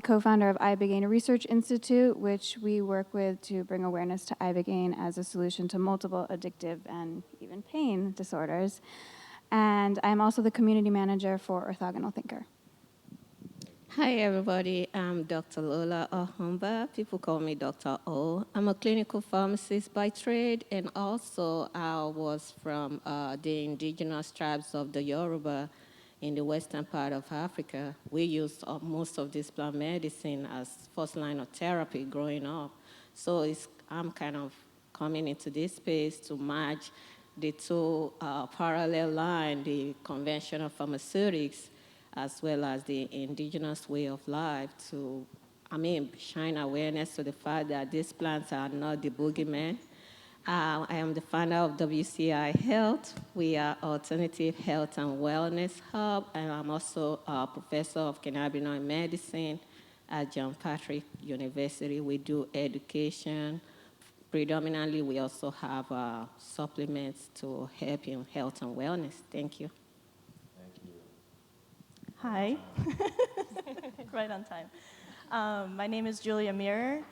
co-founder of Ibogaine Research Institute, which we work with to bring awareness to Ibogaine as a solution to multiple addictive and even pain disorders. And I'm also the community manager for Orthogonal Thinker. Hi, everybody. I'm Dr. Lola Ohumba. People call me Dr. O. I'm a clinical pharmacist by trade, and also I was from the indigenous tribes of the Yoruba in the western part of Africa. We used most of this plant medicine as first line of therapy growing up. So I'm kind of coming into this space to match the two parallel line, the conventional pharmaceutics as well as the indigenous way of life to, shine awareness to the fact that these plants are not the boogeyman. I am the founder of WCI Health. We are Alternative Health and Wellness Hub, and I'm also a professor of cannabinoid medicine at John Patrick University. We do education. Predominantly, we also have supplements to help in health and wellness. Thank you. Hi. Right on time. My name is Julia Mirror.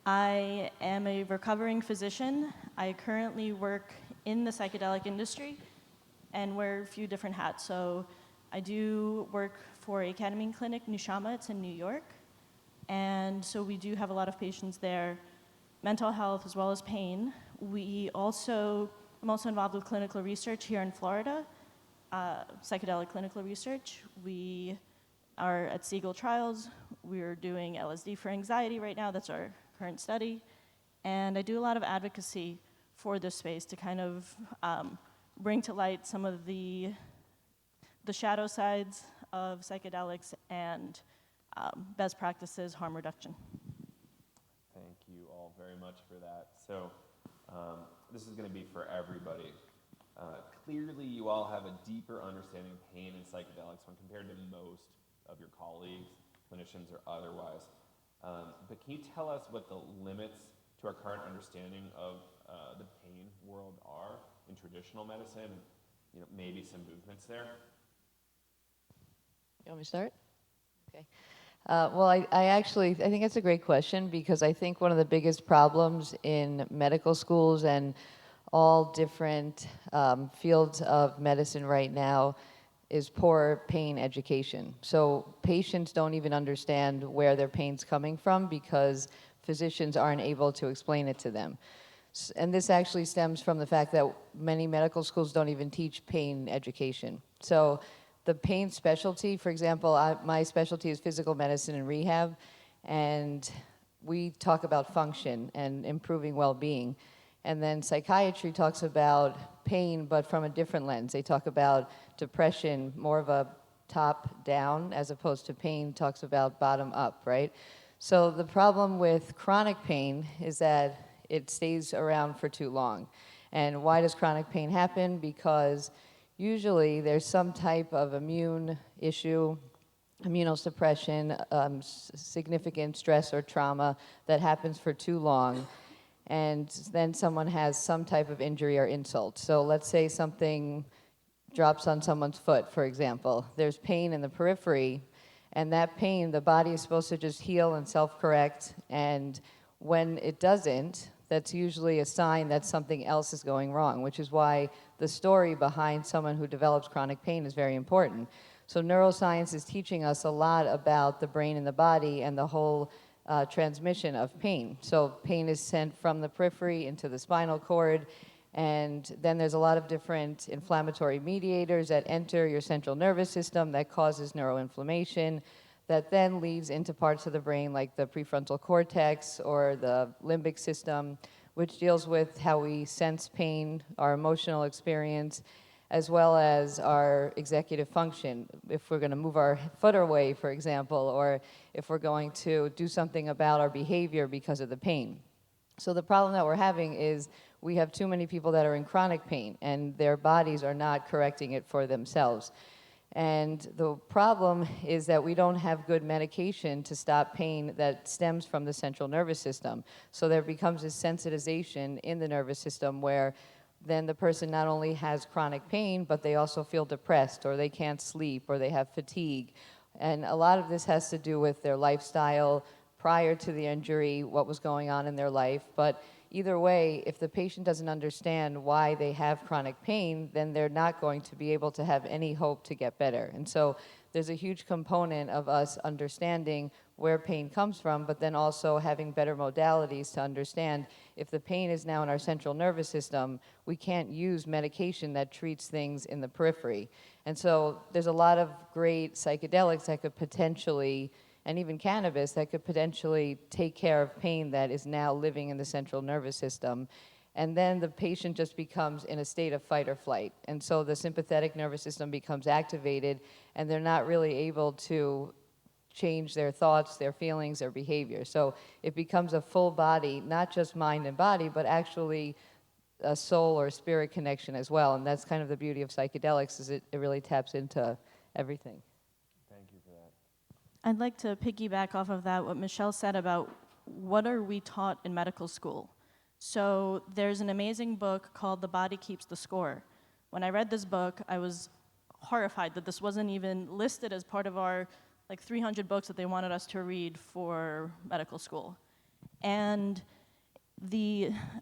I am a recovering physician. I currently work in the psychedelic industry and wear a few different hats. So I do work for a ketamine clinic, Nushama. It's in New York. And so we do have a lot of patients there, mental health as well as pain. I'm also involved with clinical research here in Florida. Psychedelic clinical research. We are at Siegel Trials. We're doing LSD for anxiety right now. That's our current study. And I do a lot of advocacy for this space to kind of bring to light some of the shadow sides of psychedelics and best practices, harm reduction. Thank you all very much for that. So this is going to be for everybody. Clearly, you all have a deeper understanding of pain and psychedelics when compared to most of your colleagues, clinicians, or otherwise. But can you tell us what the limits to our current understanding of the pain world are in traditional medicine, and maybe some movements there? You want me to start? Okay. Well, I think that's a great question because I think one of the biggest problems in medical schools and all different fields of medicine right now is poor pain education. So patients don't even understand where their pain's coming from because physicians aren't able to explain it to them. And this actually stems from the fact that many medical schools don't even teach pain education. So the pain specialty, for example, my specialty is physical medicine and rehab, and we talk about function and improving well-being. And then psychiatry talks about pain, but from a different lens. They talk about depression, more of a top-down, as opposed to pain talks about bottom-up, right? So the problem with chronic pain is that it stays around for too long. And why does chronic pain happen? Because usually there's some type of immune issue, immunosuppression, significant stress or trauma that happens for too long. And then someone has some type of injury or insult. So let's say something drops on someone's foot, for example. There's pain in the periphery, and that pain, the body is supposed to just heal and self-correct, and when it doesn't, that's usually a sign that something else is going wrong, which is why the story behind someone who develops chronic pain is very important. So neuroscience is teaching us a lot about the brain and the body and the whole transmission of pain. So pain is sent from the periphery into the spinal cord, and then there's a lot of different inflammatory mediators that enter your central nervous system that causes neuroinflammation that then leads into parts of the brain like the prefrontal cortex or the limbic system, which deals with how we sense pain, our emotional experience, as well as our executive function. If we're going to move our foot away, for example, or if we're going to do something about our behavior because of the pain. So the problem that we're having is we have too many people that are in chronic pain and their bodies are not correcting it for themselves. And the problem is that we don't have good medication to stop pain that stems from the central nervous system. So there becomes this sensitization in the nervous system where then the person not only has chronic pain, but they also feel depressed, or they can't sleep, or they have fatigue, And a lot of this has to do with their lifestyle prior to the injury, what was going on in their life. But either way, if the patient doesn't understand why they have chronic pain, then they're not going to be able to have any hope to get better. And so there's a huge component of us understanding where pain comes from, but then also having better modalities to understand if the pain is now in our central nervous system, we can't use medication that treats things in the periphery. And so there's a lot of great psychedelics that could potentially, and even cannabis, that could potentially take care of pain that is now living in the central nervous system. And then the patient just becomes in a state of fight or flight. And so the sympathetic nervous system becomes activated, and they're not really able to change their thoughts, their feelings, their behavior. So it becomes a full body, not just mind and body, but actually a soul or spirit connection as well. And that's kind of the beauty of psychedelics, is it really taps into everything. Thank you for that. I'd like to piggyback off of that, what Michelle said about what are we taught in medical school. So there's an amazing book called The Body Keeps the Score. When I read this book, I was horrified that this wasn't even listed as part of our 300 books that they wanted us to read for medical school. And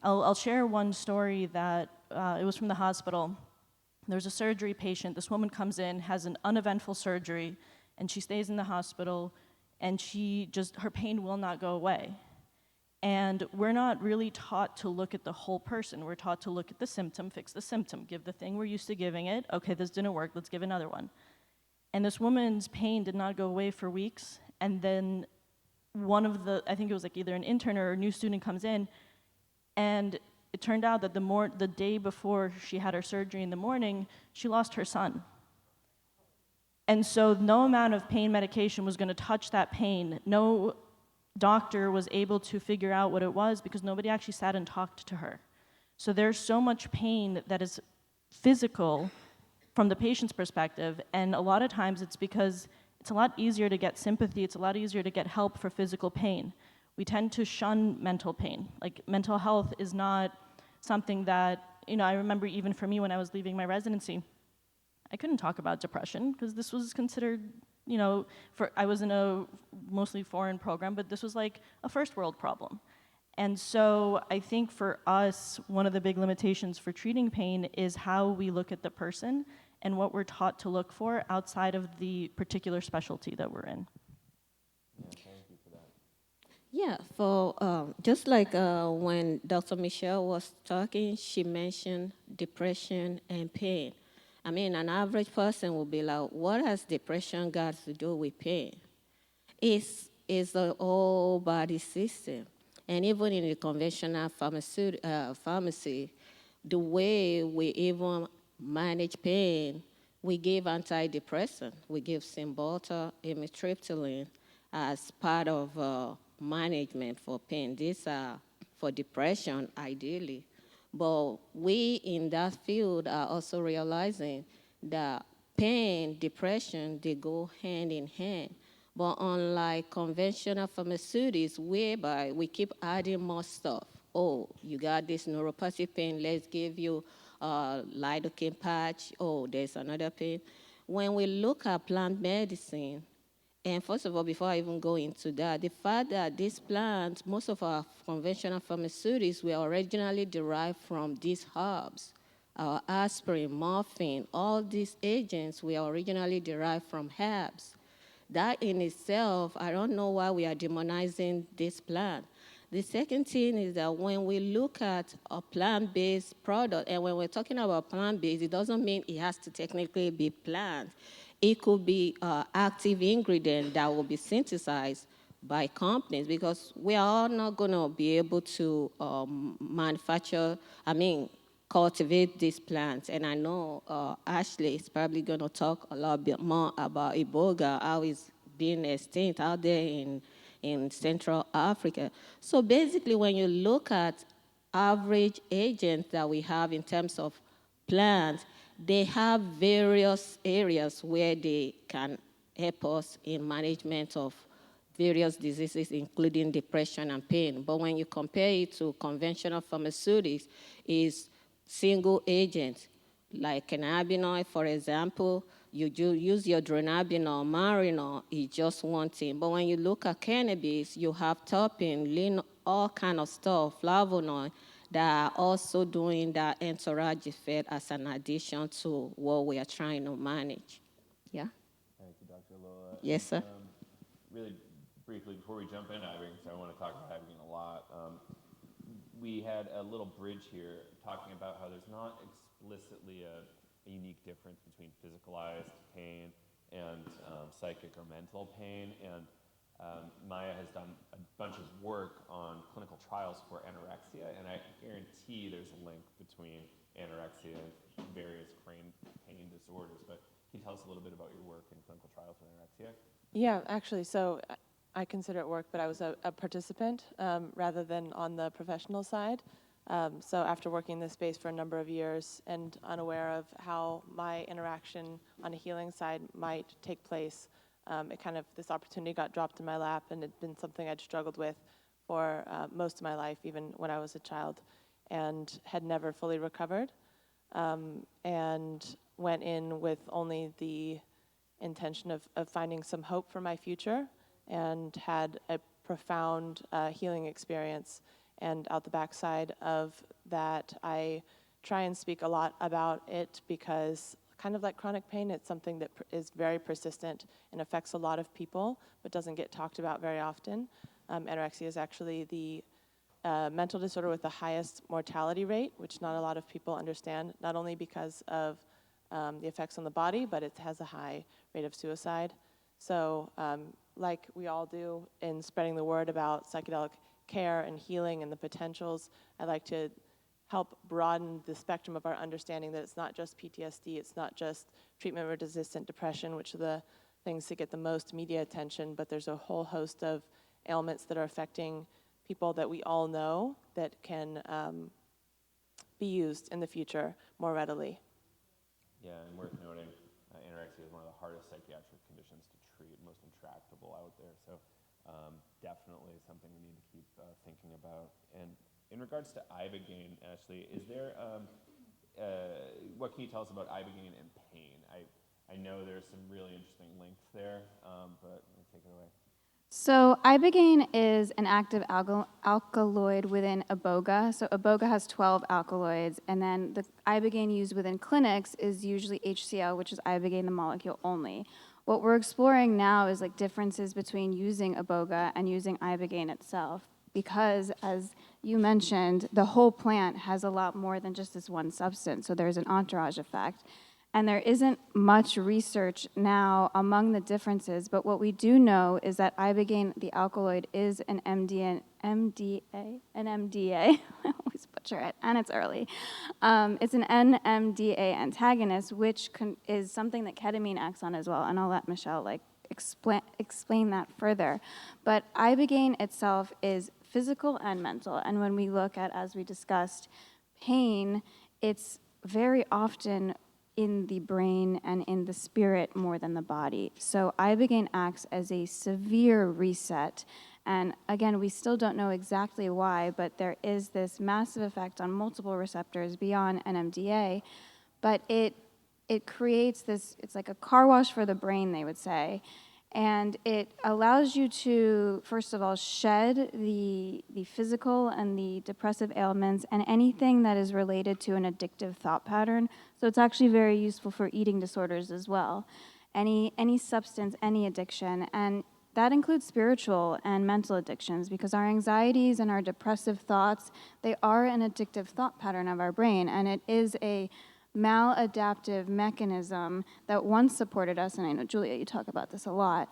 I'll share one story that it was from the hospital. There's a surgery patient. This woman comes in, has an uneventful surgery, and she stays in the hospital, and her pain will not go away. And we're not really taught to look at the whole person. We're taught to look at the symptom, fix the symptom, give the thing we're used to giving it. Okay, this didn't work, let's give another one. And this woman's pain did not go away for weeks, and then I think it was either an intern or a new student comes in, and it turned out that the day before she had her surgery in the morning, she lost her son. And so no amount of pain medication was gonna touch that pain. No doctor was able to figure out what it was because nobody actually sat and talked to her. So there's so much pain that is physical from the patient's perspective, and a lot of times it's because it's a lot easier to get sympathy, it's a lot easier to get help for physical pain. We tend to shun mental pain. Mental health is not something that, I remember even for me when I was leaving my residency, I couldn't talk about depression because this was considered, I was in a mostly foreign program, but this was like a first world problem. And so I think for us, one of the big limitations for treating pain is how we look at the person and what we're taught to look for outside of the particular specialty that we're in. Yeah, thank you for that. Yeah, for just like when Dr. Michelle was talking, she mentioned depression and pain. I mean, an average person will be like, what has depression got to do with pain? It's the whole body system. And even in the conventional pharmacy, the way we even manage pain, we give antidepressant. We give Cymbalta, amitriptyline as part of management for pain. These are for depression, ideally. But we in that field are also realizing that pain, depression, they go hand in hand. But unlike conventional pharmaceuticals, whereby we keep adding more stuff. Oh, you got this neuropathic pain, let's give you a lidocaine patch. Oh, there's another pain. When we look at plant medicine, and first of all, before I even go into that, the fact that these plants, most of our conventional pharmaceuticals were originally derived from these herbs. Our aspirin, morphine, all these agents were originally derived from herbs. That in itself, I don't know why we are demonizing this plant. The second thing is that when we look at a plant-based product, and when we're talking about plant-based, it doesn't mean it has to technically be plant. It could be active ingredient that will be synthesized by companies, because we are all not going to be able to cultivate these plants. And I know Ashley is probably going to talk a lot bit more about Iboga, how it's being extinct out there in Central Africa. So basically, when you look at average agents that we have in terms of plants, they have various areas where they can help us in management of various diseases, including depression and pain. But when you compare it to conventional pharmaceuticals, it's single agents, like cannabinoid, for example, you use your dronabinol, marinol, it's just one thing. But when you look at cannabis, you have terpene, lean, all kind of stuff, flavonoid, that are also doing that entourage effect as an addition to what we are trying to manage. Yeah? Thank you, Dr. Lola. Yes, sir. Really briefly, before we jump into ibogaine, because I want to talk about ibogaine a lot, we had a little bridge here talking about how there's not explicitly a unique difference between physicalized pain and psychic or mental pain. And Maya has done a bunch of work on clinical trials for anorexia, and I guarantee there's a link between anorexia and various pain disorders. But can you tell us a little bit about your work in clinical trials for anorexia? Yeah, actually, so I consider it work, but I was a participant rather than on the professional side. So after working in this space for a number of years and unaware of how my interaction on a healing side might take place, this opportunity got dropped in my lap, and it'd been something I'd struggled with for most of my life, even when I was a child, and had never fully recovered, and went in with only the intention of finding some hope for my future, and had a profound healing experience. And out the backside of that, I try and speak a lot about it because, kind of like chronic pain, it's something that is very persistent and affects a lot of people, but doesn't get talked about very often. Anorexia is actually the mental disorder with the highest mortality rate, which not a lot of people understand, not only because of the effects on the body, but it has a high rate of suicide. So like we all do in spreading the word about psychedelic care and healing and the potentials, I like to help broaden the spectrum of our understanding that it's not just PTSD, it's not just treatment-resistant depression, which are the things that get the most media attention, but there's a whole host of ailments that are affecting people that we all know that can be used in the future more readily. Yeah, and worth noting, anorexia is one of the hardest psychiatric conditions to treat, most intractable out there. So definitely something we need to keep thinking about. And in regards to ibogaine, Ashley, is there, what can you tell us about ibogaine and pain? I know there's some really interesting links there, but take it away. So ibogaine is an active alkaloid within iboga. So iboga has 12 alkaloids, and then the ibogaine used within clinics is usually HCl, which is ibogaine, the molecule only. What we're exploring now is like differences between using iboga and using ibogaine itself, because as you mentioned, the whole plant has a lot more than just this one substance. So there's an entourage effect. And there isn't much research now among the differences, but what we do know is that ibogaine, the alkaloid, is an MDA, I always butcher it, and it's early. It's an NMDA antagonist, which is something that ketamine acts on as well, and I'll let Michelle explain that further. But ibogaine itself is physical and mental, and when we look at, as we discussed, pain, it's very often in the brain and in the spirit more than the body. So ibogaine acts as a severe reset. And again, we still don't know exactly why, but there is this massive effect on multiple receptors beyond NMDA. But it creates this, it's like a car wash for the brain, they would say. And it allows you to, first of all, shed the physical and the depressive ailments and anything that is related to an addictive thought pattern. So it's actually very useful for eating disorders as well. Any substance, any addiction. And that includes spiritual and mental addictions, because our anxieties and our depressive thoughts, they are an addictive thought pattern of our brain. And it is a maladaptive mechanism that once supported us, and I know, Julia, you talk about this a lot.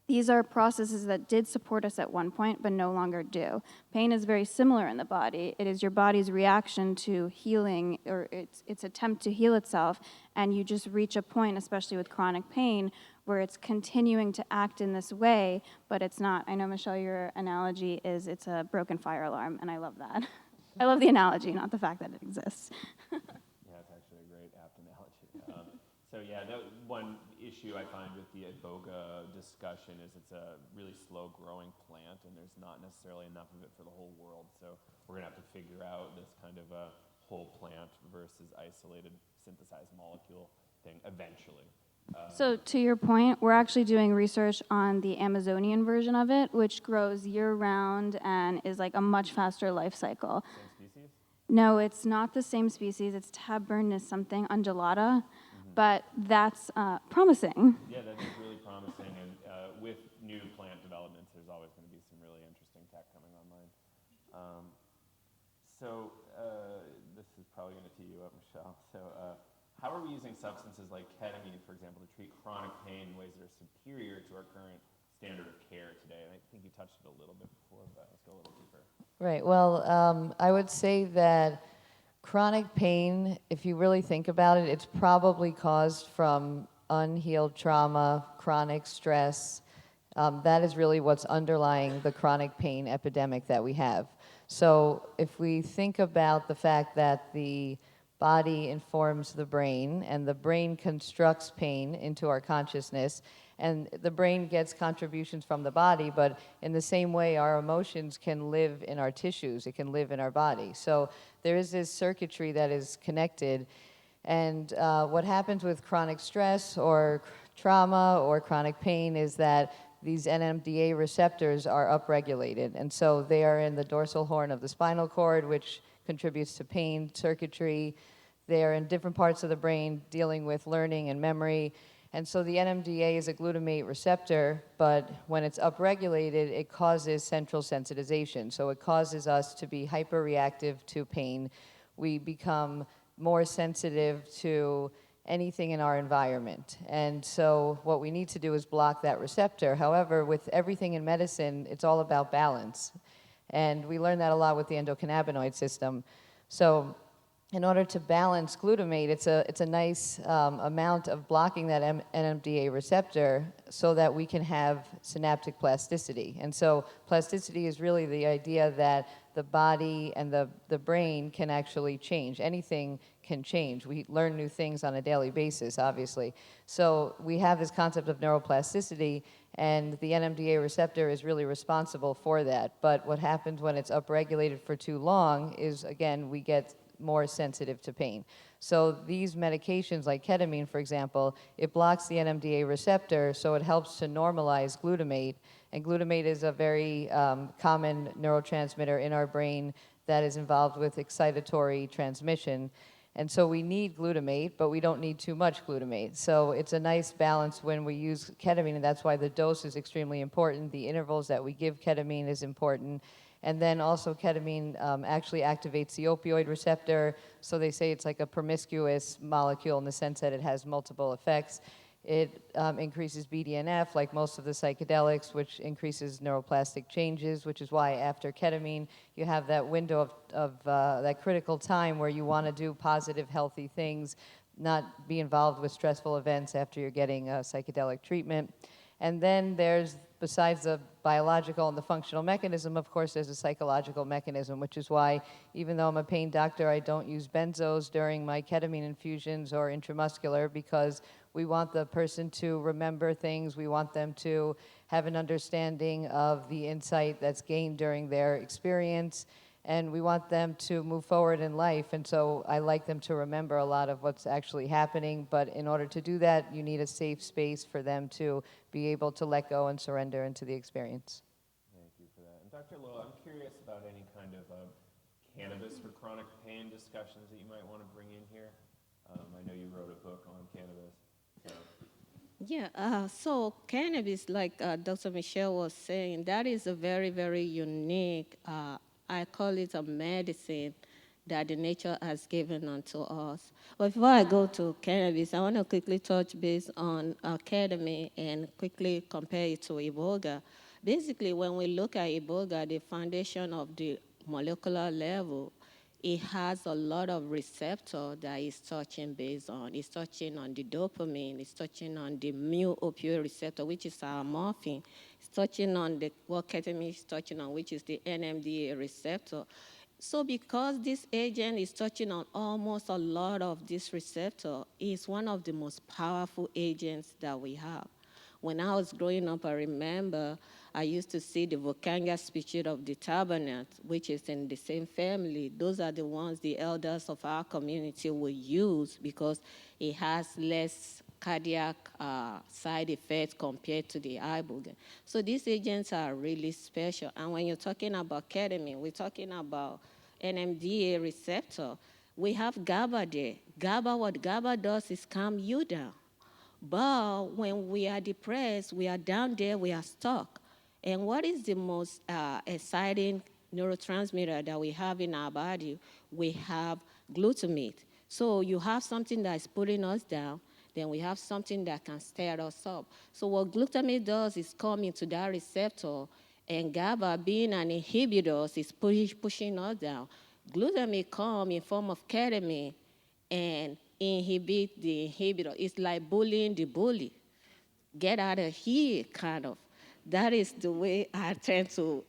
These are processes that did support us at one point, but no longer do. Pain is very similar in the body. It is your body's reaction to healing, or its attempt to heal itself, and you just reach a point, especially with chronic pain, where it's continuing to act in this way, but it's not. I know, Michelle, your analogy is it's a broken fire alarm, and I love that. I love the analogy, not the fact that it exists. So yeah, that one issue I find with the iboga discussion is it's a really slow-growing plant, and there's not necessarily enough of it for the whole world. So we're gonna have to figure out this kind of a whole plant versus isolated synthesized molecule thing eventually. So to your point, we're actually doing research on the Amazonian version of it, which grows year-round and is like a much faster life cycle. Same species? No, it's not the same species. It's Tabernus something, undulata, but that's promising. Yeah, that is really promising, and with new plant developments, there's always going to be some really interesting tech coming online. This is probably going to tee you up, Michelle. How are we using substances like ketamine, for example, to treat chronic pain in ways that are superior to our current standard of care today? And I think you touched it a little bit before, but let's go a little deeper. Right. Well, I would say that chronic pain, if you really think about it, it's probably caused from unhealed trauma, chronic stress. That is really what's underlying the chronic pain epidemic that we have. So if we think about the fact that the body informs the brain, and the brain constructs pain into our consciousness, and the brain gets contributions from the body, but in the same way, our emotions can live in our tissues, it can live in our body. So there is this circuitry that is connected, and what happens with chronic stress or trauma or chronic pain is that these NMDA receptors are upregulated, and so they are in the dorsal horn of the spinal cord, which contributes to pain circuitry. They are in different parts of the brain dealing with learning and memory. And so the NMDA is a glutamate receptor, but when it's upregulated, it causes central sensitization. So it causes us to be hyperreactive to pain. We become more sensitive to anything in our environment. And so what we need to do is block that receptor. However, with everything in medicine, it's all about balance. And we learn that a lot with the endocannabinoid system. So in order to balance glutamate, it's a nice amount of blocking that NMDA receptor so that we can have synaptic plasticity. And so plasticity is really the idea that the body and the brain can actually change. Anything can change. We learn new things on a daily basis, obviously. So we have this concept of neuroplasticity, and the NMDA receptor is really responsible for that. But what happens when it's upregulated for too long is, again, we get more sensitive to pain. So these medications like ketamine, for example, it blocks the NMDA receptor, so it helps to normalize glutamate. And glutamate is a very common neurotransmitter in our brain that is involved with excitatory transmission. And so we need glutamate, but we don't need too much glutamate. So it's a nice balance when we use ketamine, and that's why the dose is extremely important. The intervals that we give ketamine is important. And then also ketamine actually activates the opioid receptor. So they say it's like a promiscuous molecule in the sense that it has multiple effects. It increases BDNF, like most of the psychedelics, which increases neuroplastic changes, which is why after ketamine, you have that window of that critical time where you want to do positive, healthy things, not be involved with stressful events after you're getting a psychedelic treatment. And then there's, besides the biological and the functional mechanism, of course, there's a psychological mechanism, which is why, even though I'm a pain doctor, I don't use benzos during my ketamine infusions or intramuscular, because we want the person to remember things. We want them to have an understanding of the insight that's gained during their experience. And we want them to move forward in life. And so I like them to remember a lot of what's actually happening. But in order to do that, you need a safe space for them to be able to let go and surrender into the experience. Thank you for that. And Dr. Lola, I'm curious about any kind of cannabis for chronic pain discussions that you might want to bring in here. I know you wrote a book on cannabis. So. Yeah, so cannabis, like Dr. Michelle was saying, that is a very, very unique, I call it a medicine that the nature has given unto us. But before I go to cannabis, I want to quickly touch base on ketamine and quickly compare it to iboga. Basically, when we look at iboga, the foundation of the molecular level, it has a lot of receptor that it's touching based on. It's touching on the dopamine, it's touching on the mu opioid receptor, which is our morphine. It's touching on what ketamine is touching on, which is the NMDA receptor. So because this agent is touching on almost a lot of this receptor, it's one of the most powerful agents that we have. When I was growing up, I remember I used to see the Vocanga species of the tabernet, which is in the same family. Those are the ones the elders of our community will use because it has less cardiac side effects compared to the ibogaine. So these agents are really special. And when you're talking about ketamine, we're talking about NMDA receptor. We have GABA there. GABA, what GABA does is calm you down. But when we are depressed, we are down there, we are stuck. And what is the most exciting neurotransmitter that we have in our body? We have glutamate. So you have something that is putting us down, then we have something that can stir us up. So what glutamate does is come into that receptor, and GABA, being an inhibitor, is pushing us down. Glutamate come in form of ketamine and inhibit the inhibitor. It's like bullying the bully. Get out of here, kind of. That is the way I tend to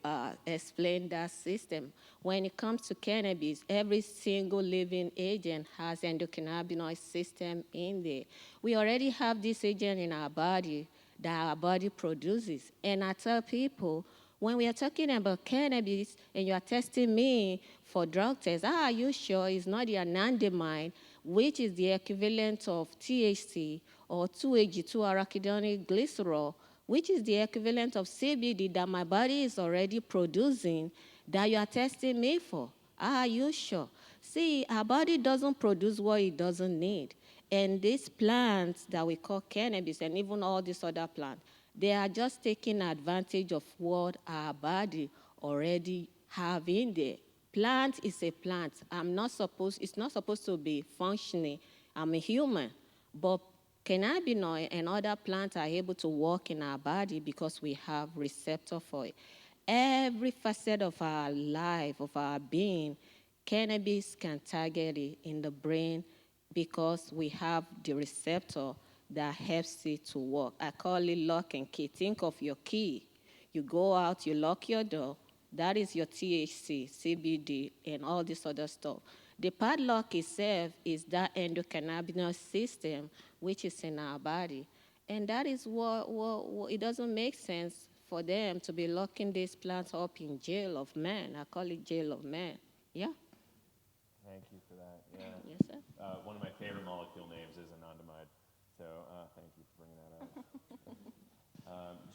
explain that system. When it comes to cannabis, every single living agent has endocannabinoid system in there. We already have this agent in our body that our body produces. And I tell people, when we are talking about cannabis and you are testing me for drug tests, are you sure it's not the anandamide, which is the equivalent of THC or 2-AG2 arachidonic which is the equivalent of CBD that my body is already producing, that you are testing me for? Are you sure? See, our body doesn't produce what it doesn't need. And these plants that we call cannabis, and even all these other plants, they are just taking advantage of what our body already have in there. Plant is a plant. It's not supposed to be functioning. I'm a human. But cannabinoid and other plants are able to work in our body because we have receptor for it. Every facet of our life, of our being, cannabis can target it in the brain because we have the receptor that helps it to work. I call it lock and key. Think of your key. You go out, you lock your door. That is your THC, CBD, and all this other stuff. The padlock itself is that endocannabinoid system, which is in our body. And that is what it doesn't make sense for them to be locking these plants up in jail of man. I call it jail of man. Yeah? Thank you for that. Yeah. Yes, sir. One of my favorite molecule names is anandamide, so thank you for bringing that up.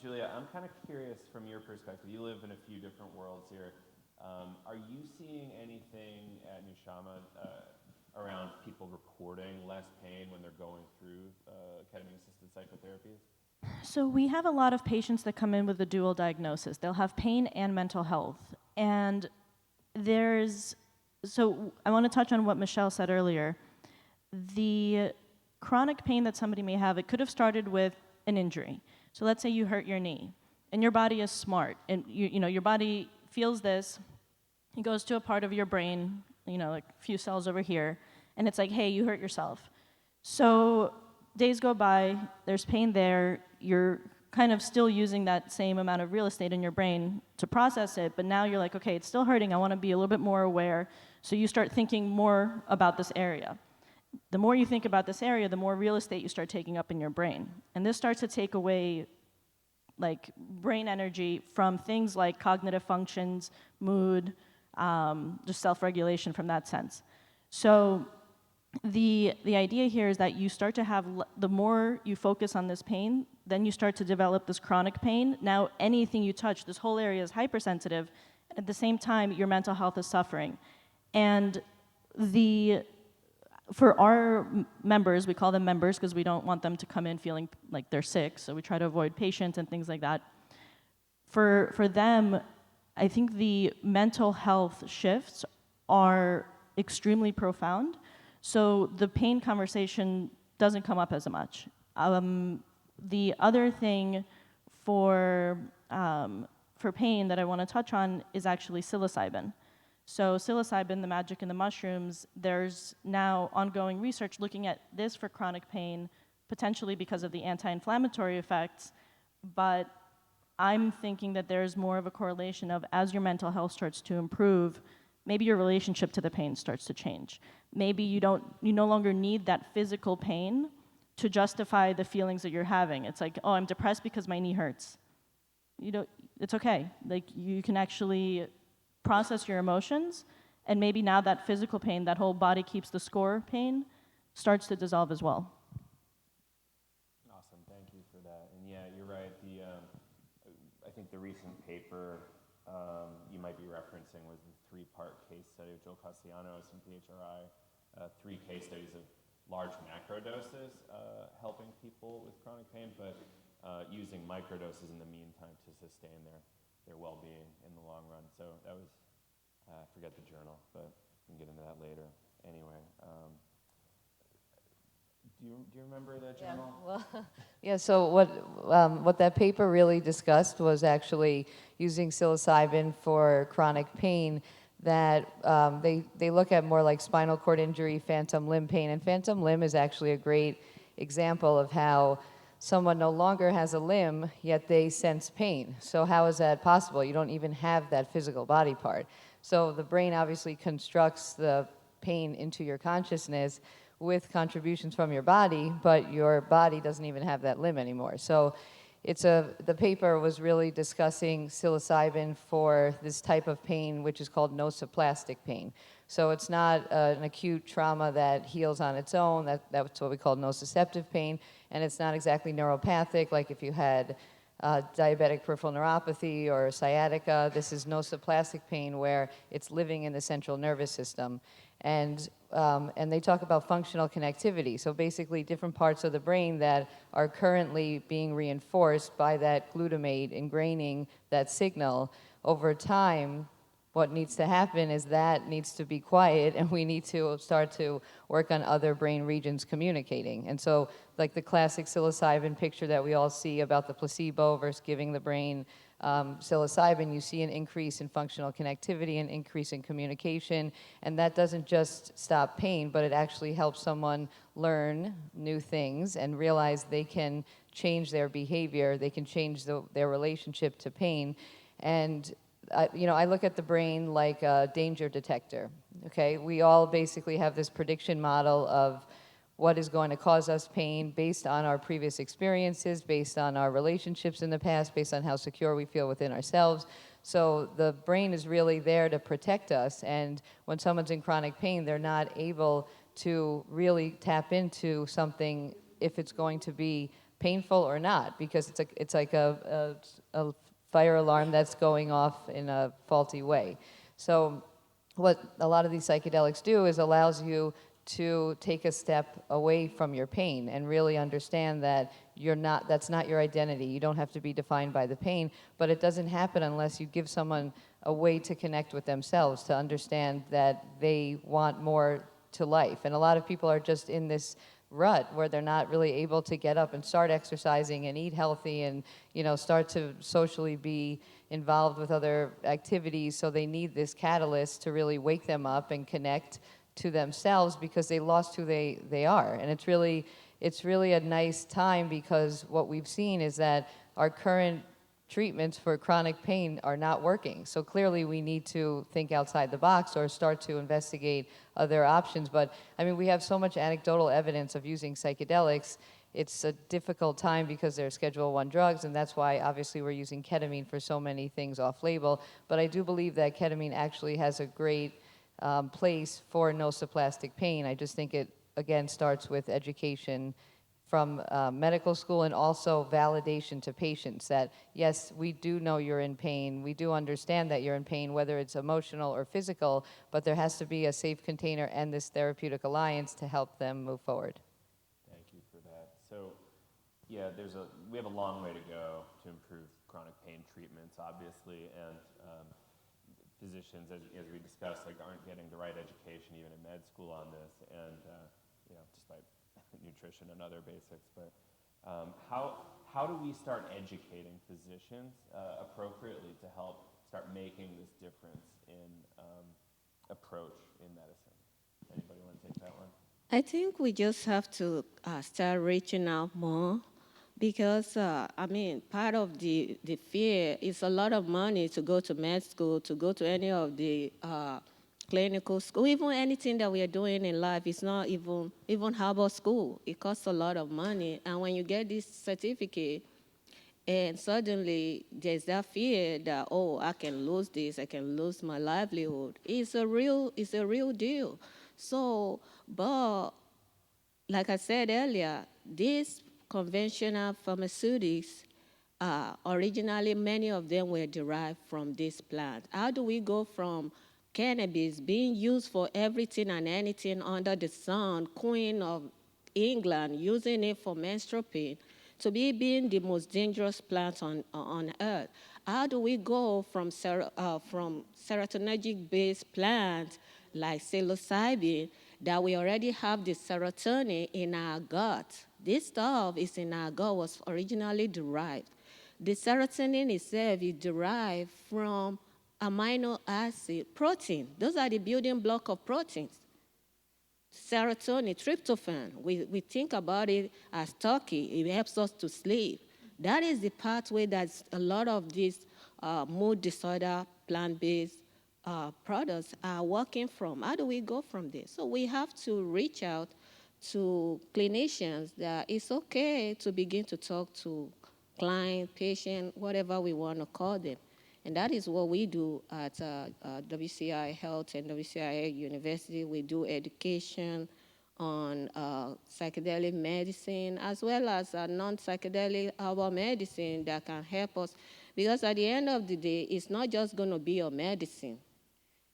Julia, I'm kind of curious from your perspective. You live in a few different worlds here. Are you seeing anything at Nushama around people reporting less pain when they're going through ketamine-assisted psychotherapies? So we have a lot of patients that come in with a dual diagnosis. They'll have pain and mental health. And so I want to touch on what Michelle said earlier. The chronic pain that somebody may have, it could have started with an injury. So let's say you hurt your knee, and your body is smart, and your body feels this. It goes to a part of your brain, like a few cells over here, and it's like, hey, you hurt yourself. So days go by, there's pain there, you're kind of still using that same amount of real estate in your brain to process it, but now you're like, okay, it's still hurting, I want to be a little bit more aware, so you start thinking more about this area. The more you think about this area, the more real estate you start taking up in your brain. And this starts to take away like brain energy from things like cognitive functions, mood, just self-regulation from that sense. So the idea here is that you start to have, the more you focus on this pain, then you start to develop this chronic pain. Now anything you touch, this whole area is hypersensitive. At the same time, your mental health is suffering. And for our members, we call them members because we don't want them to come in feeling like they're sick, so we try to avoid patients and things like that. For them, I think the mental health shifts are extremely profound, so the pain conversation doesn't come up as much. The other thing for pain that I want to touch on is actually psilocybin. So psilocybin, the magic in the mushrooms, there's now ongoing research looking at this for chronic pain, potentially because of the anti-inflammatory effects, but I'm thinking that there's more of a correlation of as your mental health starts to improve, maybe your relationship to the pain starts to change. Maybe you no longer need that physical pain to justify the feelings that you're having. It's like, oh, I'm depressed because my knee hurts. It's okay. Like, you can actually process your emotions, and maybe now that physical pain, that whole body keeps the score pain, starts to dissolve as well. think the recent paper you might be referencing was the 3-part case study of Joel Castellanos and PHRI, 3 case studies of large macro doses helping people with chronic pain, but using microdoses in the meantime to sustain their well-being in the long run. So that was, I forget the journal, but we can get into that later. Anyway, do you remember that journal? Yeah, so what that paper really discussed was actually using psilocybin for chronic pain that they look at more like spinal cord injury, phantom limb pain. And phantom limb is actually a great example of how someone no longer has a limb, yet they sense pain. So how is that possible? You don't even have that physical body part. So the brain obviously constructs the pain into your consciousness with contributions from your body, but your body doesn't even have that limb anymore. So the paper was really discussing psilocybin for this type of pain, which is called nociplastic pain. So it's not an acute trauma that heals on its own. That's what we call nociceptive pain, and it's not exactly neuropathic, like if you had diabetic peripheral neuropathy or sciatica. This is nociplastic pain where it's living in the central nervous system. And they talk about functional connectivity. So basically different parts of the brain that are currently being reinforced by that glutamate ingraining that signal. Over time, what needs to happen is that needs to be quiet, and we need to start to work on other brain regions communicating. And so like the classic psilocybin picture that we all see about the placebo versus giving the brain psilocybin, you see an increase in functional connectivity, an increase in communication, and that doesn't just stop pain, but it actually helps someone learn new things and realize they can change their behavior, they can change their relationship to pain. And I look at the brain like a danger detector, okay? We all basically have this prediction model of what is going to cause us pain based on our previous experiences, based on our relationships in the past, based on how secure we feel within ourselves. So the brain is really there to protect us, and when someone's in chronic pain, they're not able to really tap into something if it's going to be painful or not, because it's like a fire alarm that's going off in a faulty way. So what a lot of these psychedelics do is allows you to take a step away from your pain and really understand that that's not your identity. You don't have to be defined by the pain, but it doesn't happen unless you give someone a way to connect with themselves, to understand that they want more to life. And a lot of people are just in this rut where they're not really able to get up and start exercising and eat healthy and start to socially be involved with other activities. So they need this catalyst to really wake them up and connect to themselves, because they lost who they are. And it's really a nice time, because what we've seen is that our current treatments for chronic pain are not working. So clearly we need to think outside the box or start to investigate other options. But I mean, we have so much anecdotal evidence of using psychedelics. It's a difficult time because they're Schedule I drugs, and that's why obviously we're using ketamine for so many things off-label. But I do believe that ketamine actually has a great place for nociplastic pain. I just think it, again, starts with education from medical school, and also validation to patients that, yes, we do know you're in pain, we do understand that you're in pain, whether it's emotional or physical, but there has to be a safe container and this therapeutic alliance to help them move forward. Thank you for that. So, yeah, we have a long way to go to improve chronic pain treatments, obviously, and physicians, as we discussed, aren't getting the right education even in med school on this, and despite nutrition and other basics. But how do we start educating physicians appropriately to help start making this difference in approach in medicine? Anybody want to take that one? I think we just have to start reaching out more, because, part of the fear is a lot of money to go to med school, to go to any of the clinical school, even anything that we are doing in life. It's not even Harvard School. It costs a lot of money. And when you get this certificate, and suddenly there's that fear that, oh, I can lose this, I can lose my livelihood. It's a real deal. So, but like I said earlier, these conventional pharmaceutics Originally, many of them were derived from this plant. How do we go from cannabis being used for everything and anything under the sun, Queen of England using it for menstrual pain, to be being the most dangerous plant on earth? How do we go from serotonergic-based plants like psilocybin that we already have the serotonin in our gut? This stuff is in our gut, was originally derived. The serotonin itself is derived from amino acid, protein. Those are the building block of proteins. Serotonin, tryptophan, we think about it as turkey. It helps us to sleep. That is the pathway that a lot of these mood disorder plant-based products are working from. How do we go from this? So we have to reach out to clinicians that it's okay to begin to talk to client, patient, whatever we want to call them. And that is what we do at WCI Health and WCI University. We do education on psychedelic medicine as well as non-psychedelic herbal medicine that can help us. Because at the end of the day, it's not just going to be your medicine.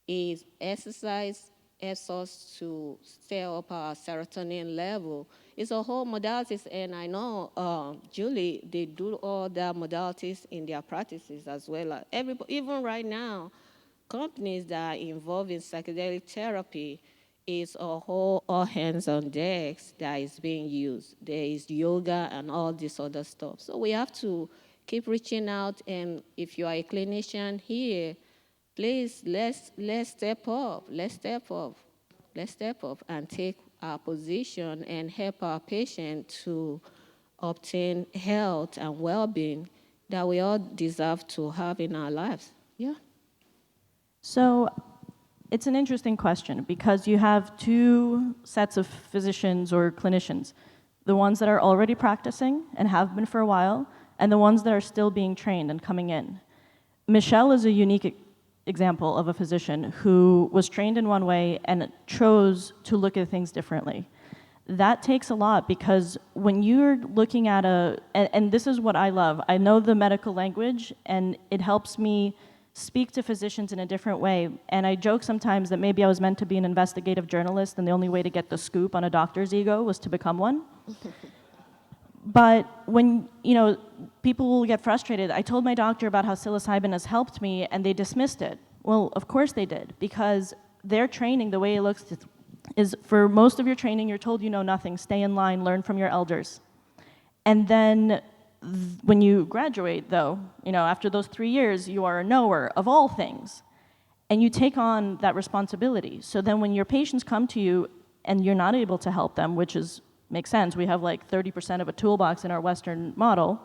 It's exercise helps us to stay up our serotonin level. It's a whole modalities, and I know Julie, they do all the modalities in their practices as well. Even right now, companies that are involved in psychedelic therapy is a whole all hands on decks that is being used. There is yoga and all this other stuff. So we have to keep reaching out, and if you are a clinician here, please, let's step up. Let's step up. Let's step up and take our position and help our patient to obtain health and well-being that we all deserve to have in our lives. Yeah. So it's an interesting question because you have two sets of physicians or clinicians, the ones that are already practicing and have been for a while, and the ones that are still being trained and coming in. Michelle is a unique example of a physician who was trained in one way and chose to look at things differently. That takes a lot because when you're looking at and this is what I love, I know the medical language and it helps me speak to physicians in a different way. And I joke sometimes that maybe I was meant to be an investigative journalist and the only way to get the scoop on a doctor's ego was to become one. But when, people will get frustrated. I told my doctor about how psilocybin has helped me, and they dismissed it. Well, of course they did, because their training, the way it looks, is for most of your training, you're told you know nothing, stay in line, learn from your elders. And then when you graduate, though, after those 3 years, you are a knower of all things, and you take on that responsibility. So then when your patients come to you and you're not able to help them, which makes sense, we have like 30% of a toolbox in our Western model,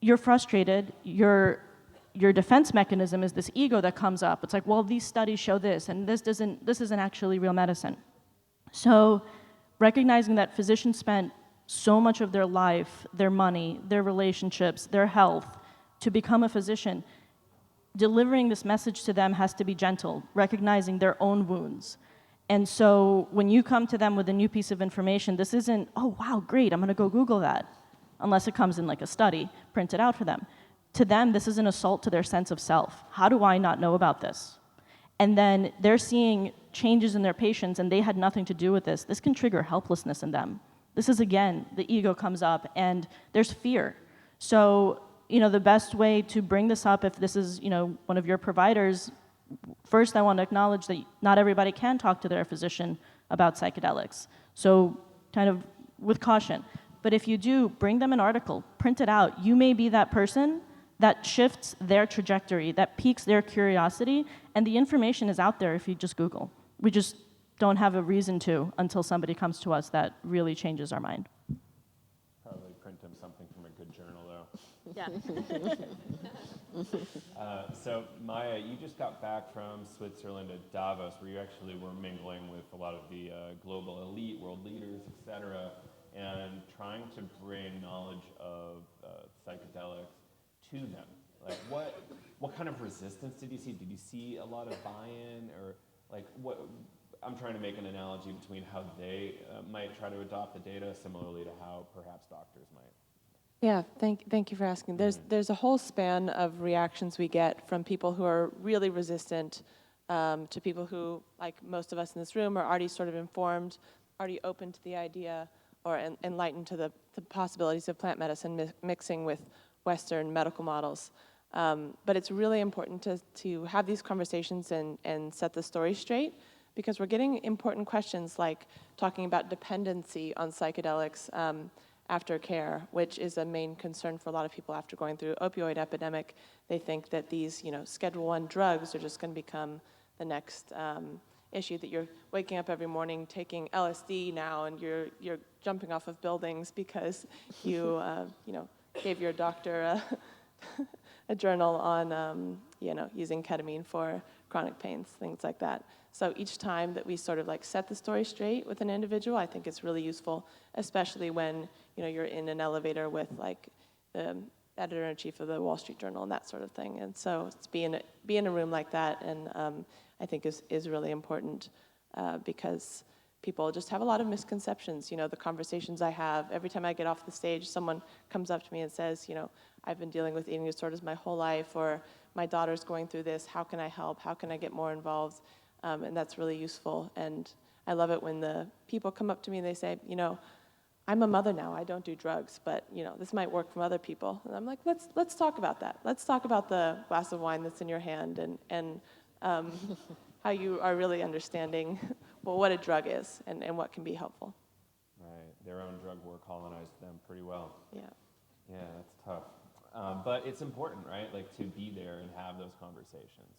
you're frustrated, your defense mechanism is this ego that comes up. It's like, well, these studies show this, and this isn't actually real medicine. So recognizing that physicians spent so much of their life, their money, their relationships, their health to become a physician, delivering this message to them has to be gentle, recognizing their own wounds. And so when you come to them with a new piece of information, this isn't, oh, wow, great, I'm going to go Google that, unless it comes in like a study printed out for them. To them, this is an assault to their sense of self. How do I not know about this? And then they're seeing changes in their patients, and they had nothing to do with this. This can trigger helplessness in them. This is, again, the ego comes up, and there's fear. So, the best way to bring this up, if this is, one of your providers, first, I want to acknowledge that not everybody can talk to their physician about psychedelics. So kind of with caution. But if you do, bring them an article, print it out. You may be that person that shifts their trajectory, that piques their curiosity, and the information is out there if you just Google. We just don't have a reason to until somebody comes to us that really changes our mind. Probably print them something from a good journal, though. Yeah. So Maya, you just got back from Switzerland at Davos, where you actually were mingling with a lot of the global elite, world leaders, et cetera, and trying to bring knowledge of psychedelics to them. Like, what kind of resistance did you see? Did you see a lot of buy-in, or like what? I'm trying to make an analogy between how they might try to adopt the data, similarly to how perhaps doctors might. Yeah, thank you for asking. There's a whole span of reactions we get from people who are really resistant to people who, like most of us in this room, are already sort of informed, already open to the idea, or enlightened to the possibilities of plant medicine mixing with Western medical models. But it's really important to have these conversations and set the story straight, because we're getting important questions like talking about dependency on psychedelics after care, which is a main concern for a lot of people after going through opioid epidemic. They think that these, Schedule I drugs are just going to become the next issue, that you're waking up every morning taking LSD now, and you're jumping off of buildings because you, gave your doctor a journal on, using ketamine for chronic pains, things like that. So each time that we sort of like set the story straight with an individual, I think it's really useful, especially when, you're in an elevator with like the editor-in-chief of the Wall Street Journal and that sort of thing. And so it's be in a room like that, and I think is really important because people just have a lot of misconceptions. The conversations I have, every time I get off the stage, someone comes up to me and says, I've been dealing with eating disorders my whole life, or my daughter's going through this, how can I help? How can I get more involved? And that's really useful. And I love it when the people come up to me and they say, I'm a mother now, I don't do drugs, but this might work from other people. And I'm like, let's talk about that. Let's talk about the glass of wine that's in your hand, and how you are really understanding what a drug is and what can be helpful. Right, their own drug war colonized them pretty well. Yeah. Yeah, that's tough. But it's important, right? Like to be there and have those conversations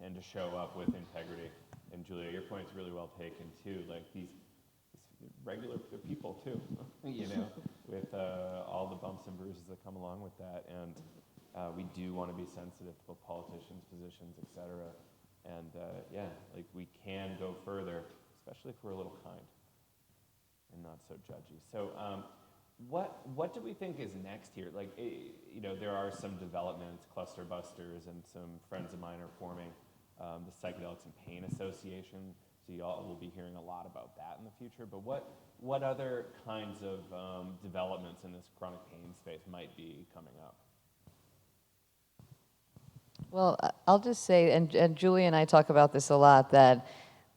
and to show up with integrity. And Julia, your point's really well taken too. Like these regular people too, with all the bumps and bruises that come along with that. And we do want to be sensitive to politicians' positions, et cetera. And like we can go further, especially if we're a little kind and not so judgy. So what do we think is next here? Like, there are some developments, cluster busters, and some friends of mine are forming the Psychedelics and Pain Association. So you all will be hearing a lot about that in the future. But what other kinds of developments in this chronic pain space might be coming up? Well, I'll just say, and Julie and I talk about this a lot, that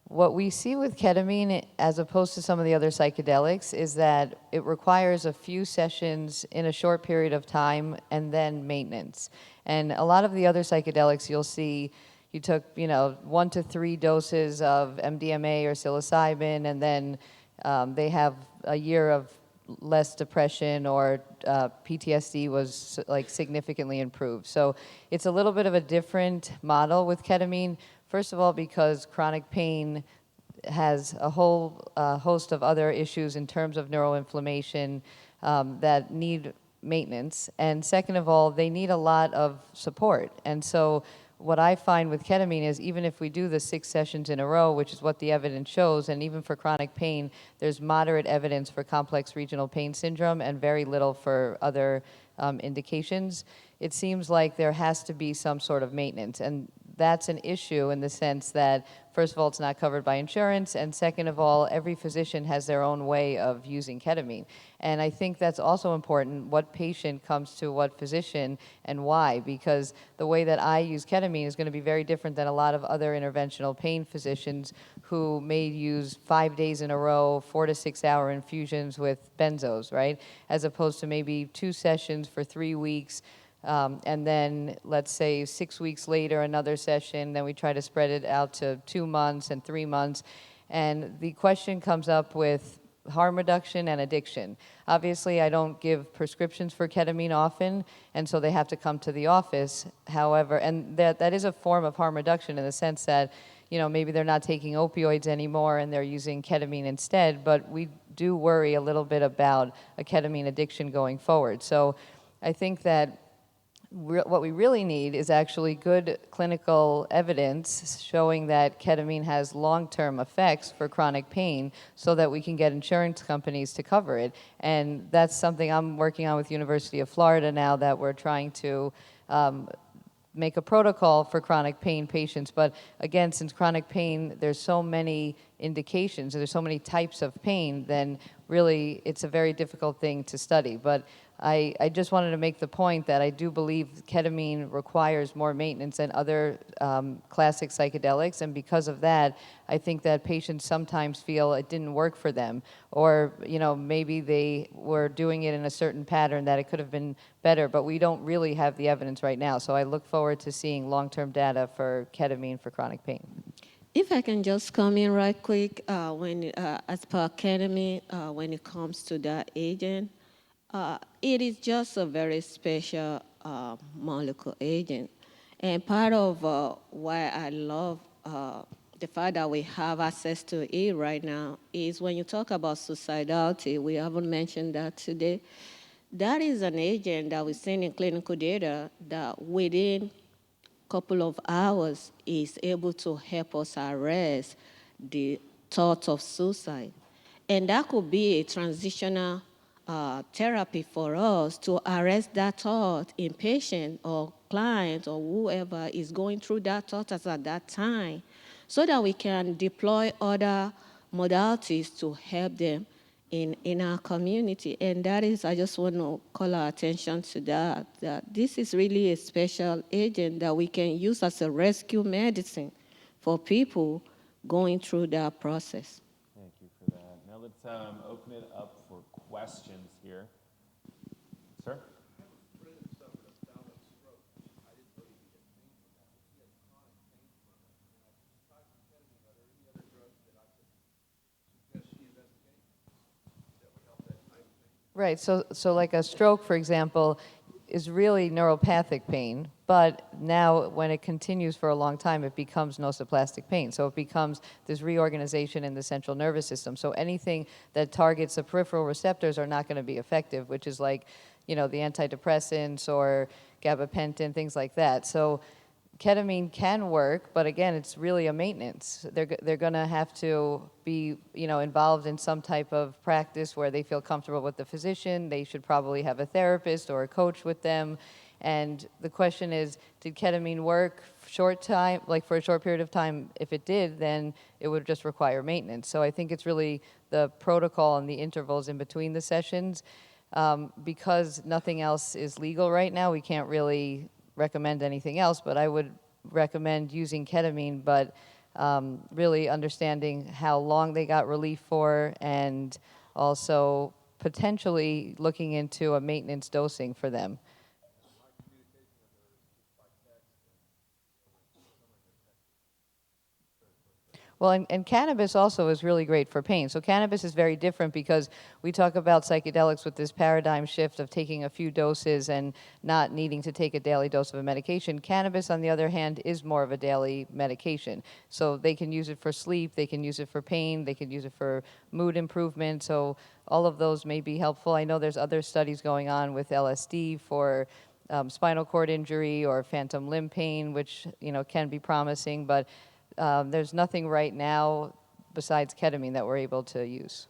what we see with ketamine, as opposed to some of the other psychedelics, is that it requires a few sessions in a short period of time and then maintenance. And a lot of the other psychedelics, you'll see, you took 1 to 3 doses of MDMA or psilocybin, and then they have a year of less depression, or PTSD was like significantly improved. So it's a little bit of a different model with ketamine. First of all, because chronic pain has a whole host of other issues in terms of neuroinflammation that need maintenance. And second of all, they need a lot of support. And so what I find with ketamine is, even if we do the 6 sessions in a row, which is what the evidence shows, and even for chronic pain, there's moderate evidence for complex regional pain syndrome and very little for other indications, it seems like there has to be some sort of maintenance. And that's an issue in the sense that, first of all, it's not covered by insurance, and second of all, every physician has their own way of using ketamine. And I think that's also important, what patient comes to what physician and why, because the way that I use ketamine is going to be very different than a lot of other interventional pain physicians who may use 5 days in a row, 4 to 6 hour infusions with benzos, right? As opposed to maybe 2 sessions for 3 weeks, and then let's say 6 weeks later, another session, then we try to spread it out to 2 months and 3 months. And the question comes up with harm reduction and addiction. Obviously, I don't give prescriptions for ketamine often, and so they have to come to the office. However, and that is a form of harm reduction in the sense that, maybe they're not taking opioids anymore and they're using ketamine instead, but we do worry a little bit about a ketamine addiction going forward. So I think that what we really need is actually good clinical evidence showing that ketamine has long-term effects for chronic pain so that we can get insurance companies to cover it. And that's something I'm working on with University of Florida now, that we're trying to make a protocol for chronic pain patients. But again, since chronic pain, there's so many indications, there's so many types of pain, then really it's a very difficult thing to study. But I just wanted to make the point that I do believe ketamine requires more maintenance than other classic psychedelics, and because of that, I think that patients sometimes feel it didn't work for them, or maybe they were doing it in a certain pattern that it could have been better, but we don't really have the evidence right now. So I look forward to seeing long-term data for ketamine for chronic pain. If I can just come in right quick, as per ketamine, when it comes to that agent, it is just a very special molecule agent. And part of why I love the fact that we have access to it right now is when you talk about suicidality, we haven't mentioned that today. That is an agent that we've seen in clinical data that within couple of hours is able to help us arrest the thought of suicide. And that could be a transitional therapy for us to arrest that thought in patient or client or whoever is going through that thought at that time, so that we can deploy other modalities to help them in our community. And that is, I just want to call our attention to that this is really a special agent that we can use as a rescue medicine for people going through that process. Thank you for that. Now let's open it up for questions here. Sir? Right, so like a stroke, for example, is really neuropathic pain, but now when it continues for a long time, it becomes nociplastic pain. So it becomes this reorganization in the central nervous system. So anything that targets the peripheral receptors are not going to be effective, which is like, the antidepressants or gabapentin, things like that. So ketamine can work, but again, it's really a maintenance. They're going to have to be, involved in some type of practice where they feel comfortable with the physician. They should probably have a therapist or a coach with them. And the question is, did ketamine work short time, like for a short period of time? If it did, then it would just require maintenance. So I think it's really the protocol and the intervals in between the sessions. Because nothing else is legal right now, we can't really recommend anything else, but I would recommend using ketamine, but really understanding how long they got relief for, and also potentially looking into a maintenance dosing for them. Well, and cannabis also is really great for pain. So cannabis is very different because we talk about psychedelics with this paradigm shift of taking a few doses and not needing to take a daily dose of a medication. Cannabis, on the other hand, is more of a daily medication. So they can use it for sleep, they can use it for pain, they can use it for mood improvement. So all of those may be helpful. I know there's other studies going on with LSD for spinal cord injury or phantom limb pain, which can be promising, but there's nothing right now besides ketamine that we're able to use.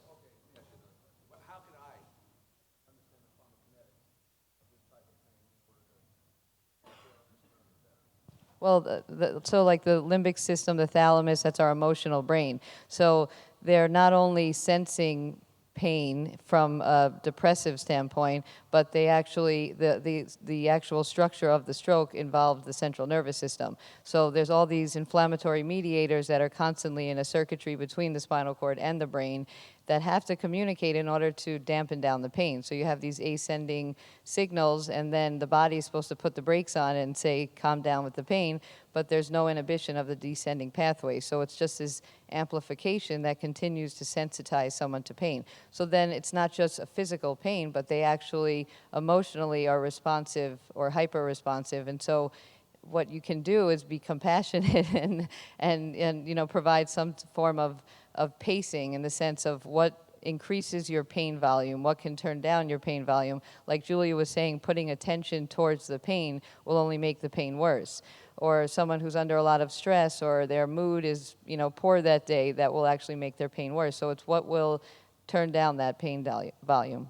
Well, so like the limbic system, the thalamus, that's our emotional brain. So they're not only sensing pain from a depressive standpoint, but they actually, the actual structure of the stroke involved the central nervous system. So there's all these inflammatory mediators that are constantly in a circuitry between the spinal cord and the brain that have to communicate in order to dampen down the pain. So you have these ascending signals, and then the body is supposed to put the brakes on and say, calm down with the pain, but there's no inhibition of the descending pathway. So it's just this amplification that continues to sensitize someone to pain. So then it's not just a physical pain, but they actually emotionally are responsive or hyper-responsive. And so what you can do is be compassionate and provide some form of pacing in the sense of what increases your pain volume, what can turn down your pain volume. Like Julia was saying, putting attention towards the pain will only make the pain worse. Or someone who's under a lot of stress or their mood is poor that day, that will actually make their pain worse. So it's what will turn down that pain volume.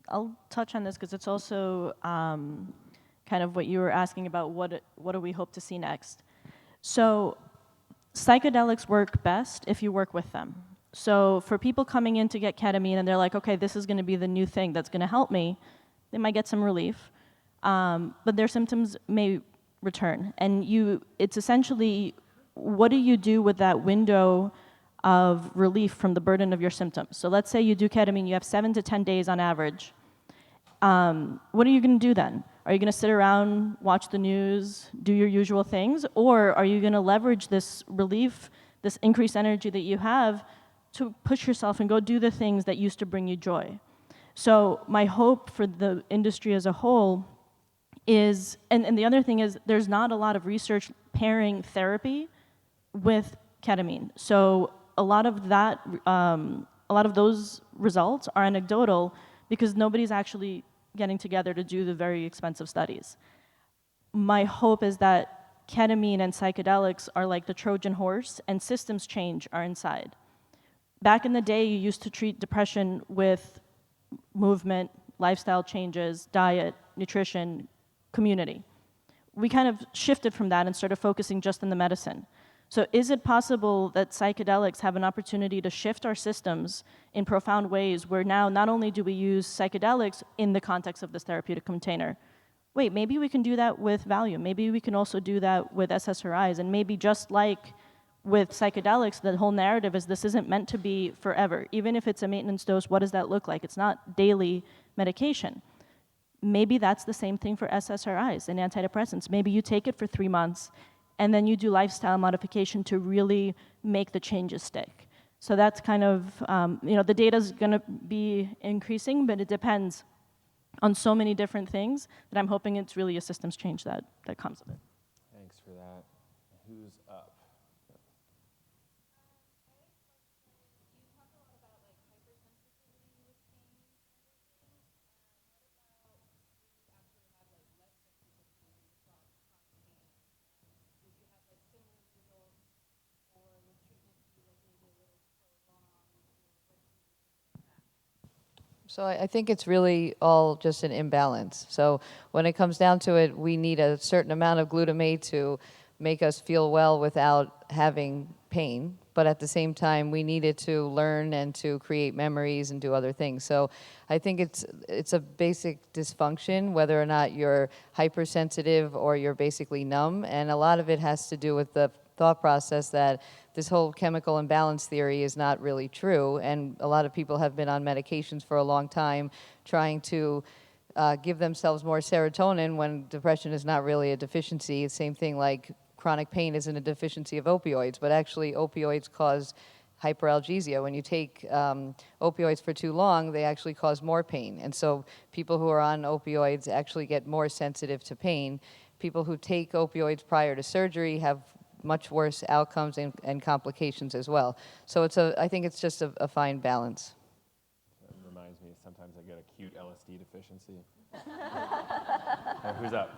I'll touch on this because it's also kind of what you were asking about. What do we hope to see next? So psychedelics work best if you work with them. So for people coming in to get ketamine and they're like, okay, this is going to be the new thing that's going to help me, they might get some relief, but their symptoms may return. And it's essentially, what do you do with that window of relief from the burden of your symptoms? So let's say you do ketamine, you have 7 to 10 days on average. What are you going to do then? Are you going to sit around, watch the news, do your usual things? Or are you going to leverage this relief, this increased energy that you have to push yourself and go do the things that used to bring you joy? So my hope for the industry as a whole is, and the other thing is, there's not a lot of research pairing therapy with ketamine. So a lot of that, a lot of those results are anecdotal because nobody's actually getting together to do the very expensive studies. My hope is that ketamine and psychedelics are like the Trojan horse and systems change are inside. Back in the day, you used to treat depression with movement, lifestyle changes, diet, nutrition, community. We kind of shifted from that and started focusing just on the medicine. So is it possible that psychedelics have an opportunity to shift our systems in profound ways where now not only do we use psychedelics in the context of this therapeutic container, wait, maybe we can do that with Valium, maybe we can also do that with SSRIs, and maybe just like with psychedelics, the whole narrative is this isn't meant to be forever. Even if it's a maintenance dose, what does that look like? It's not daily medication. Maybe that's the same thing for SSRIs and antidepressants. Maybe you take it for 3 months, and then you do lifestyle modification to really make the changes stick. So that's kind of, the data's gonna be increasing, but it depends on so many different things that I'm hoping it's really a systems change that comes of it. Thanks for that. Who's up? So I think it's really all just an imbalance. So when it comes down to it, we need a certain amount of glutamate to make us feel well without having pain. But at the same time, we need it to learn and to create memories and do other things. So I think it's a basic dysfunction, whether or not you're hypersensitive or you're basically numb. And a lot of it has to do with the thought process that this whole chemical imbalance theory is not really true, and a lot of people have been on medications for a long time trying to give themselves more serotonin when depression is not really a deficiency. Same thing like chronic pain isn't a deficiency of opioids, but actually opioids cause hyperalgesia. When you take opioids for too long, they actually cause more pain. And so people who are on opioids actually get more sensitive to pain. People who take opioids prior to surgery have much worse outcomes and complications as well. So I think it's just a fine balance. It reminds me, sometimes I get acute LSD deficiency. Who's up?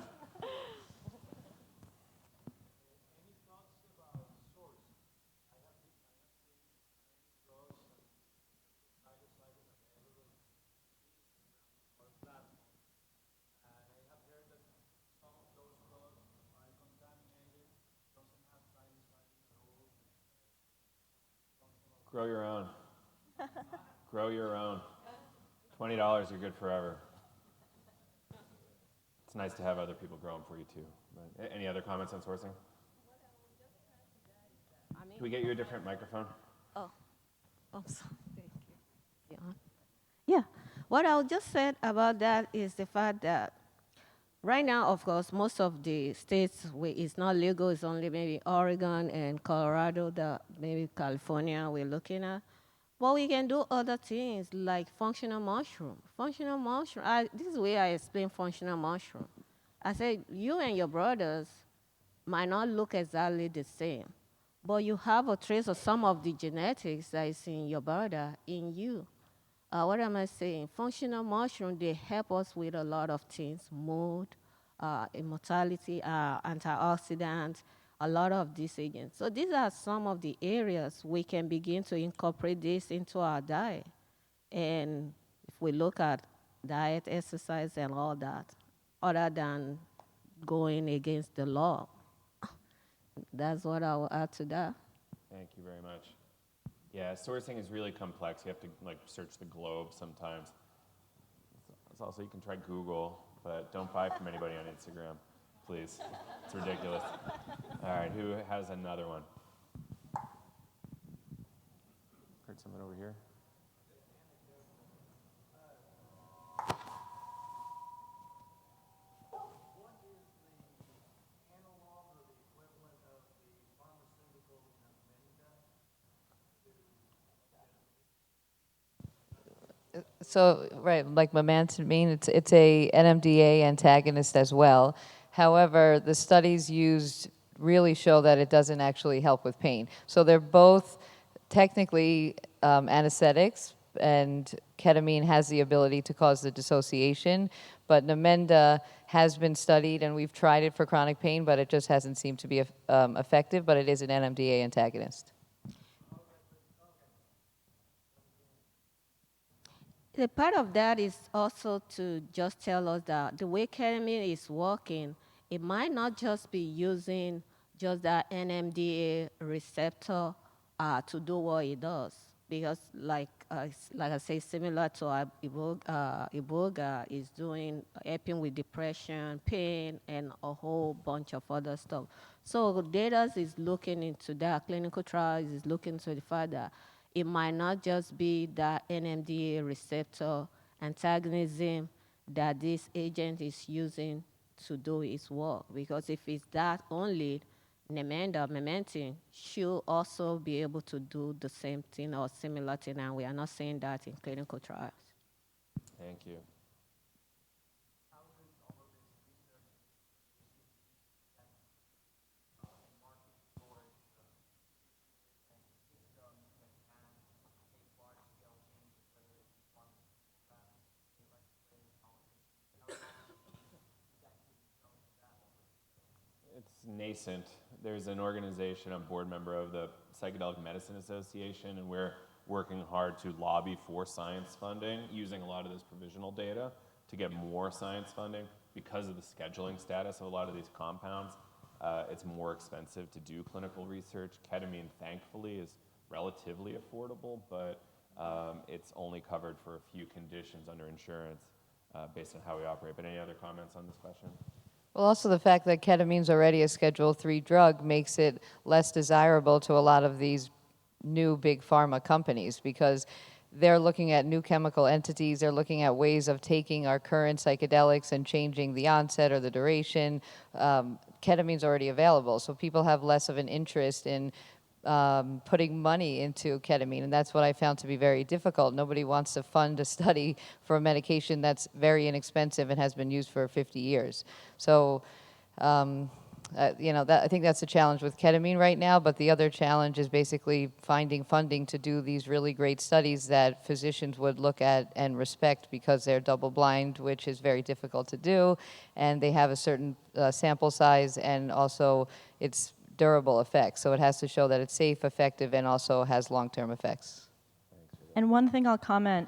Grow your own. Grow your own. $20, you're good forever. It's nice to have other people grow them for you too. But any other comments on sourcing? Can we get you a different microphone? Oh, sorry. Thank you. Yeah. What I'll just say about that is the fact that right now, of course, most of the states where it's not legal, it's only maybe Oregon and Colorado, maybe California we're looking at. But we can do other things like functional mushroom. Functional mushroom, this is where I explain functional mushroom. I said, you and your brothers might not look exactly the same, but you have a trace of some of the genetics that is in your brother, in you. What am I saying? Functional mushroom, they help us with a lot of things, mood, immortality, antioxidants, a lot of these agents. So these are some of the areas we can begin to incorporate this into our diet. And we look at diet, exercise, and all that, other than going against the law. That's what I will add to that. Thank you very much. Yeah, sourcing is really complex. You have to like search the globe sometimes. It's also, you can try Google, but don't buy from anybody on Instagram, please. It's ridiculous. All right, who has another one? Heard someone over here? So, right, like memantine, it's a NMDA antagonist as well. However, the studies used really show that it doesn't actually help with pain. So they're both technically anesthetics, and ketamine has the ability to cause the dissociation, but Namenda has been studied, and we've tried it for chronic pain, but it just hasn't seemed to be effective, but it is an NMDA antagonist. The part of that is also to just tell us that the way ketamine is working, it might not just be using just that NMDA receptor to do what it does. Because like I say, similar to Iboga is helping with depression, pain, and a whole bunch of other stuff. So data is looking into that, clinical trials is looking to the fact that it might not just be that NMDA receptor antagonism that this agent is using to do its work. Because if it's that only, Namenda, memantine, should also be able to do the same thing or similar thing, and we are not seeing that in clinical trials. Thank you. It's nascent. There's an organization, I'm board member of the Psychedelic Medicine Association, and we're working hard to lobby for science funding, using a lot of this provisional data to get more science funding. Because of the scheduling status of a lot of these compounds, it's more expensive to do clinical research. Ketamine, thankfully, is relatively affordable, but it's only covered for a few conditions under insurance based on how we operate. But any other comments on this question? Well, also the fact that ketamine's already a Schedule III drug makes it less desirable to a lot of these new big pharma companies, because they're looking at new chemical entities, they're looking at ways of taking our current psychedelics and changing the onset or the duration. Ketamine's already available, so people have less of an interest in putting money into ketamine, and that's what I found to be very difficult. Nobody wants to fund a study for a medication that's very inexpensive and has been used for 50 years. So, I think that's the challenge with ketamine right now, but the other challenge is basically finding funding to do these really great studies that physicians would look at and respect, because they're double-blind, which is very difficult to do, and they have a certain sample size, and also it's durable effects. So it has to show that it's safe, effective, and also has long-term effects. And one thing I'll comment,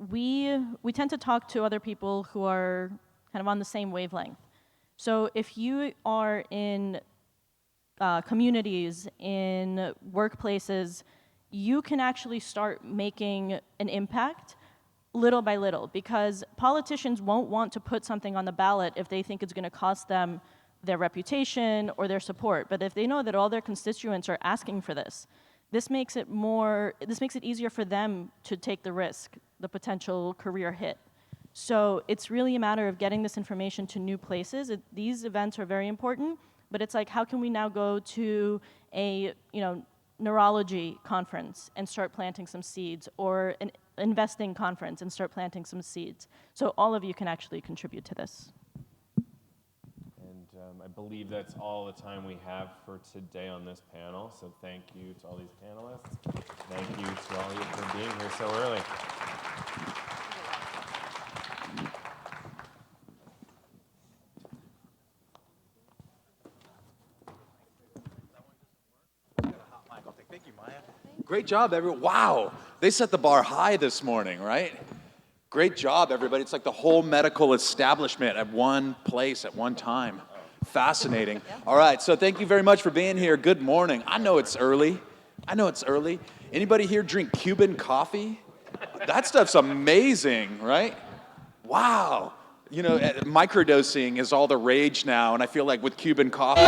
we tend to talk to other people who are kind of on the same wavelength. So if you are in communities, in workplaces, you can actually start making an impact little by little, because politicians won't want to put something on the ballot if they think it's going to cost them their reputation or their support. But if they know that all their constituents are asking for this makes it easier for them to take the risk, the potential career hit. So it's really a matter of getting this information to new places. These events are very important, but it's like, how can we now go to a neurology conference and start planting some seeds, or an investing conference and start planting some seeds? So all of you can actually contribute to this. I believe that's all the time we have for today on this panel. So thank you to all these panelists. Thank you to all of you for being here so early. Thank you, Maya. Great job, everyone. Wow, they set the bar high this morning, right? Great job, everybody. It's like the whole medical establishment at one place at one time. Fascinating. All right, so thank you very much for being here. Good morning. I know it's early. Anybody here drink Cuban coffee? That stuff's amazing, right? Wow. You know, microdosing is all the rage now, and I feel like with Cuban coffee, okay,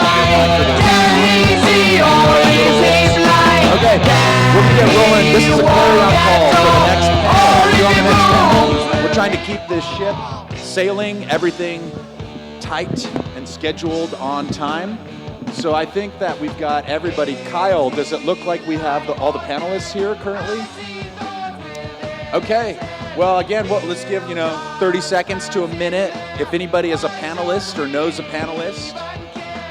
we're gonna get rolling. This is a carry-on call for the next panel. You're on the next panel. We're trying to keep this ship sailing, everything tight and scheduled on time. So I think that we've got everybody. Kyle, does it look like we have all the panelists here currently? Okay. Well, again, let's give 30 seconds to a minute. If anybody is a panelist or knows a panelist,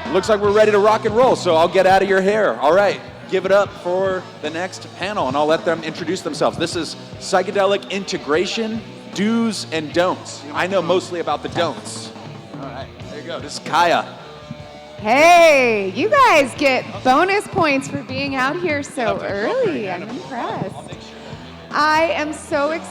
it looks like we're ready to rock and roll. So I'll get out of your hair. All right. Give it up for the next panel, and I'll let them introduce themselves. This is psychedelic integration, do's and don'ts. I know mostly about the don'ts. All right, there you go. This is Kaya. Hey, you guys get bonus points for being out here so early. I'm impressed. I am so excited.